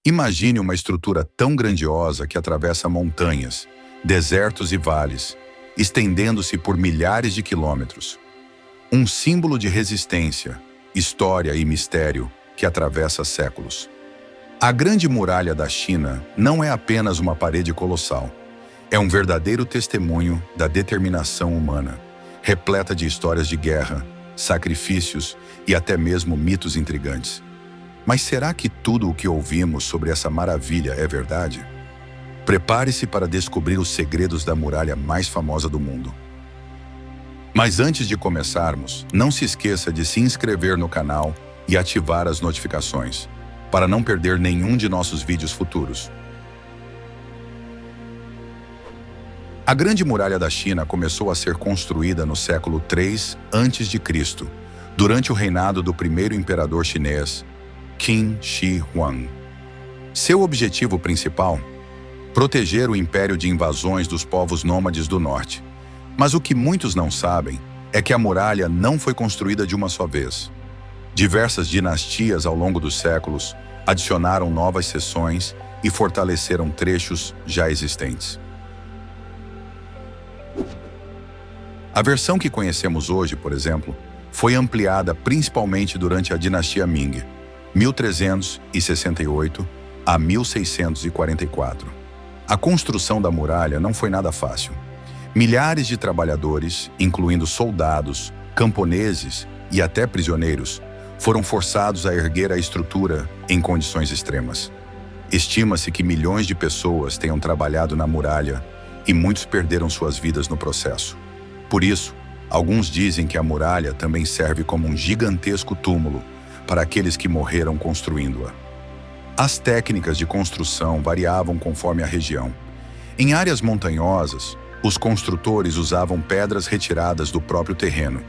Imagine uma estrutura tão grandiosa que atravessa montanhas, desertos e vales, estendendo-se por milhares de quilômetros. Um símbolo de resistência, história e mistério que atravessa séculos. A Grande Muralha da China não é apenas uma parede colossal. É um verdadeiro testemunho da determinação humana, repleta de histórias de guerra, sacrifícios e até mesmo mitos intrigantes. Mas será que tudo o que ouvimos sobre essa maravilha é verdade? Prepare-se para descobrir os segredos da muralha mais famosa do mundo. Mas antes de começarmos, não se esqueça de se inscrever no canal e ativar as notificações, para não perder nenhum de nossos vídeos futuros. A Grande Muralha da China começou a ser construída no século III a.C., durante o reinado do primeiro imperador chinês, Qin Shi Huang. Seu objetivo principal? Proteger o império de invasões dos povos nômades do norte. Mas o que muitos não sabem é que a muralha não foi construída de uma só vez. Diversas dinastias ao longo dos séculos adicionaram novas seções e fortaleceram trechos já existentes. A versão que conhecemos hoje, por exemplo, foi ampliada principalmente durante a dinastia Ming, 1368 a 1644. A construção da muralha não foi nada fácil. Milhares de trabalhadores, incluindo soldados, camponeses e até prisioneiros, foram forçados a erguer a estrutura em condições extremas. Estima-se que milhões de pessoas tenham trabalhado na muralha e muitos perderam suas vidas no processo. Por isso, alguns dizem que a muralha também serve como um gigantesco túmulo para aqueles que morreram construindo-a. As técnicas de construção variavam conforme a região. Em áreas montanhosas, os construtores usavam pedras retiradas do próprio terreno,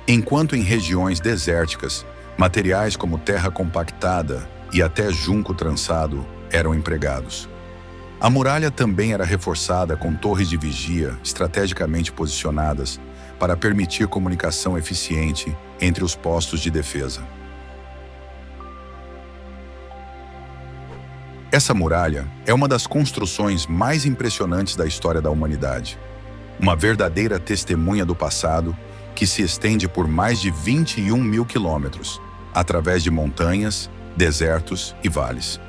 enquanto em regiões desérticas, materiais como terra compactada e até junco trançado eram empregados. A muralha também era reforçada com torres de vigia estrategicamente posicionadas para permitir comunicação eficiente entre os postos de defesa. Essa muralha é uma das construções mais impressionantes da história da humanidade. Uma verdadeira testemunha do passado que se estende por mais de 21 mil quilômetros, através de montanhas, desertos e vales.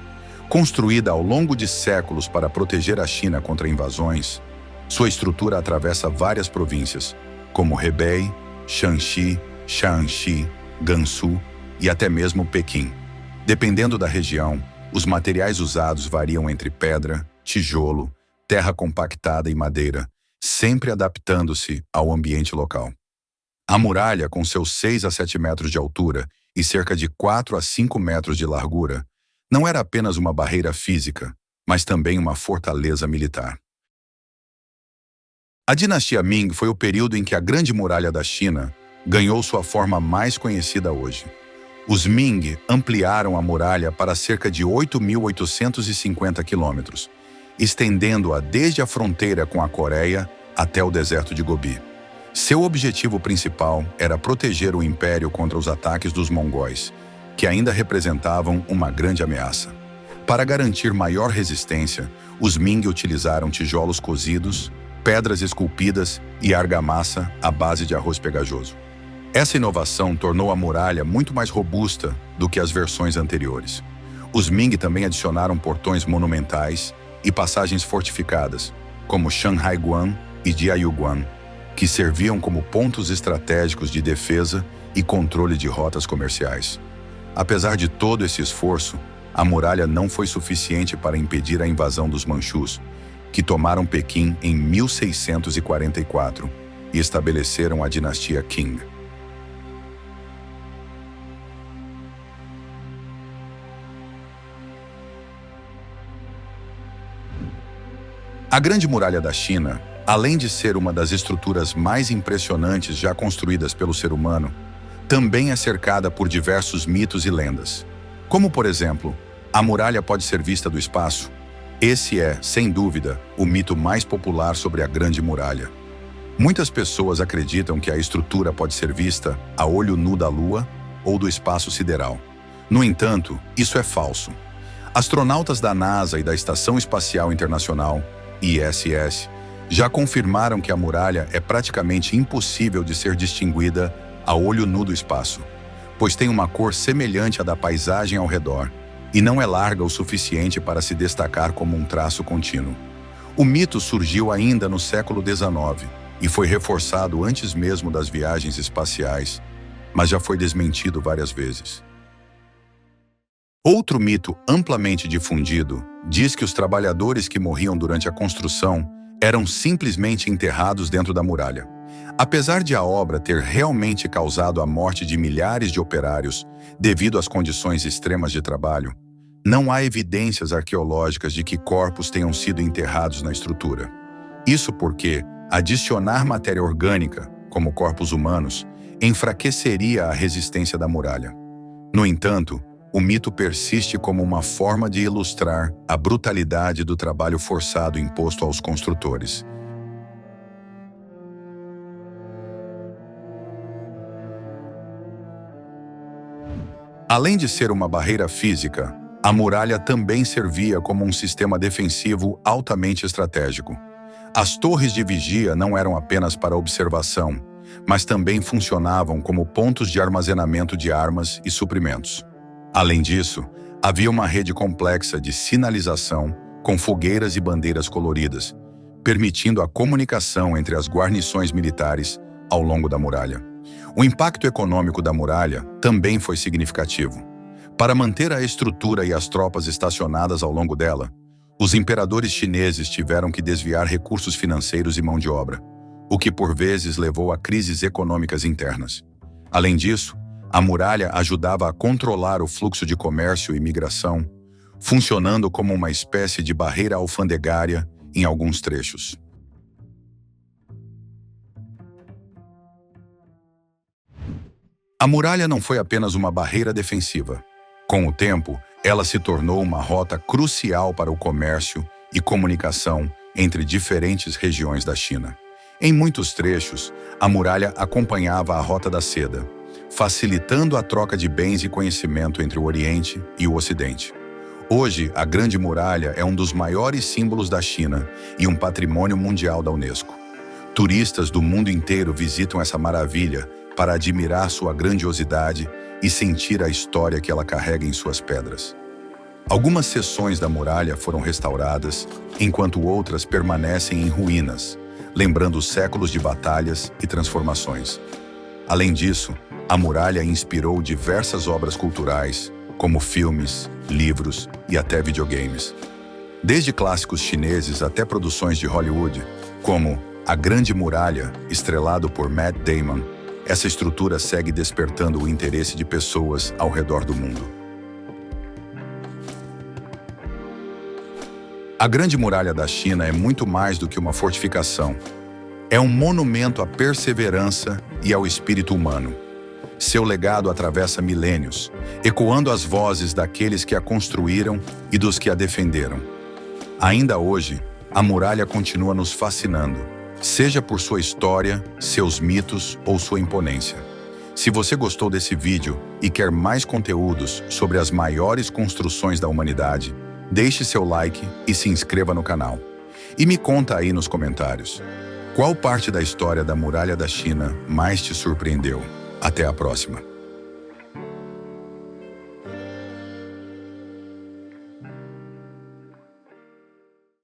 Construída ao longo de séculos para proteger a China contra invasões, sua estrutura atravessa várias províncias, como Hebei, Shanxi, Shaanxi, Gansu e até mesmo Pequim. Dependendo da região, os materiais usados variam entre pedra, tijolo, terra compactada e madeira, sempre adaptando-se ao ambiente local. A muralha, com seus 6 a 7 metros de altura e cerca de 4 a 5 metros de largura, não era apenas uma barreira física, mas também uma fortaleza militar. A dinastia Ming foi o período em que a Grande Muralha da China ganhou sua forma mais conhecida hoje. Os Ming ampliaram a muralha para cerca de 8.850 quilômetros, estendendo-a desde a fronteira com a Coreia até o deserto de Gobi. Seu objetivo principal era proteger o império contra os ataques dos mongóis, que ainda representavam uma grande ameaça. Para garantir maior resistência, os Ming utilizaram tijolos cozidos, pedras esculpidas e argamassa à base de arroz pegajoso. Essa inovação tornou a muralha muito mais robusta do que as versões anteriores. Os Ming também adicionaram portões monumentais e passagens fortificadas, como Shanhaiguan e Jiayuguan, que serviam como pontos estratégicos de defesa e controle de rotas comerciais. Apesar de todo esse esforço, a muralha não foi suficiente para impedir a invasão dos Manchus, que tomaram Pequim em 1644 e estabeleceram a dinastia Qing. A Grande Muralha da China, além de ser uma das estruturas mais impressionantes já construídas pelo ser humano, também é cercada por diversos mitos e lendas. Como, por exemplo, a muralha pode ser vista do espaço. Esse é, sem dúvida, o mito mais popular sobre a Grande Muralha. Muitas pessoas acreditam que a estrutura pode ser vista a olho nu da Lua ou do espaço sideral. No entanto, isso é falso. Astronautas da NASA e da Estação Espacial Internacional, ISS, já confirmaram que a muralha é praticamente impossível de ser distinguida a olho nu do espaço, pois tem uma cor semelhante à da paisagem ao redor e não é larga o suficiente para se destacar como um traço contínuo. O mito surgiu ainda no século XIX e foi reforçado antes mesmo das viagens espaciais, mas já foi desmentido várias vezes. Outro mito amplamente difundido diz que os trabalhadores que morriam durante a construção eram simplesmente enterrados dentro da muralha. Apesar de a obra ter realmente causado a morte de milhares de operários devido às condições extremas de trabalho, não há evidências arqueológicas de que corpos tenham sido enterrados na estrutura. Isso porque adicionar matéria orgânica, como corpos humanos, enfraqueceria a resistência da muralha. No entanto, o mito persiste como uma forma de ilustrar a brutalidade do trabalho forçado imposto aos construtores. Além de ser uma barreira física, a muralha também servia como um sistema defensivo altamente estratégico. As torres de vigia não eram apenas para observação, mas também funcionavam como pontos de armazenamento de armas e suprimentos. Além disso, havia uma rede complexa de sinalização com fogueiras e bandeiras coloridas, permitindo a comunicação entre as guarnições militares ao longo da muralha. O impacto econômico da muralha também foi significativo. Para manter a estrutura e as tropas estacionadas ao longo dela, os imperadores chineses tiveram que desviar recursos financeiros e mão de obra, o que por vezes levou a crises econômicas internas. Além disso, a muralha ajudava a controlar o fluxo de comércio e migração, funcionando como uma espécie de barreira alfandegária em alguns trechos. A muralha não foi apenas uma barreira defensiva. Com o tempo, ela se tornou uma rota crucial para o comércio e comunicação entre diferentes regiões da China. Em muitos trechos, a muralha acompanhava a Rota da Seda, facilitando a troca de bens e conhecimento entre o Oriente e o Ocidente. Hoje, a Grande Muralha é um dos maiores símbolos da China e um patrimônio mundial da Unesco. Turistas do mundo inteiro visitam essa maravilha para admirar sua grandiosidade e sentir a história que ela carrega em suas pedras. Algumas seções da muralha foram restauradas, enquanto outras permanecem em ruínas, lembrando séculos de batalhas e transformações. Além disso, a muralha inspirou diversas obras culturais, como filmes, livros e até videogames. Desde clássicos chineses até produções de Hollywood, como A Grande Muralha, estrelado por Matt Damon, essa estrutura segue despertando o interesse de pessoas ao redor do mundo. A Grande Muralha da China é muito mais do que uma fortificação. É um monumento à perseverança e ao espírito humano. Seu legado atravessa milênios, ecoando as vozes daqueles que a construíram e dos que a defenderam. Ainda hoje, a muralha continua nos fascinando, seja por sua história, seus mitos ou sua imponência. Se você gostou desse vídeo e quer mais conteúdos sobre as maiores construções da humanidade, deixe seu like e se inscreva no canal. E me conta aí nos comentários, qual parte da história da Muralha da China mais te surpreendeu? Até a próxima!